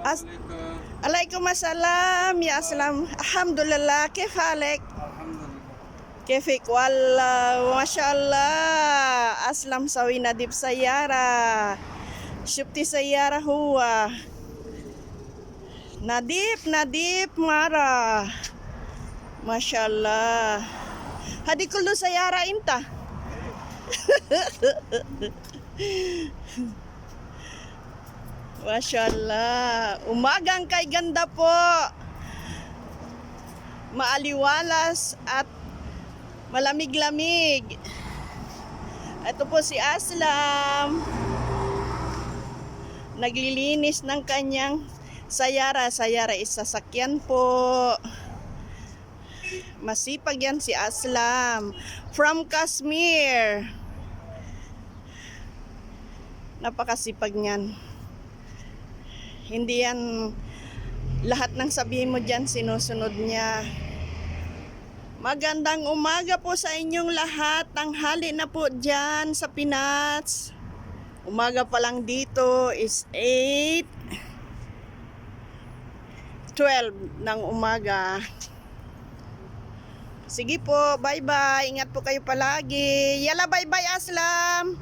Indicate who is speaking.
Speaker 1: أس... عليكم السلام يا أسلام. الحمد لله، كيف حالك؟ كيفك؟ والله ما شاء الله. أسلم سوينا دي بسيارة. شفتي سيارة هو نظيف مرة ما شاء الله. هذه كله سيارة امتى؟ Masya Allah. Umagang kay ganda po. Maaliwalas at malamig-lamig. Ito po si Aslam. Naglilinis ng kanyang sayara. Sayara is sasakyan po. Masipag yan si Aslam. From Kashmir. Napakasipag niyan. Hindi yan lahat ng sabihin mo dyan sinusunod niya. Magandang umaga po sa inyong lahat. Tanghali na po dyan sa Pinas. Umaga pa lang dito is 8:12 ng umaga. Sige po, bye bye. Ingat po kayo palagi. Yala, bye bye Aslam.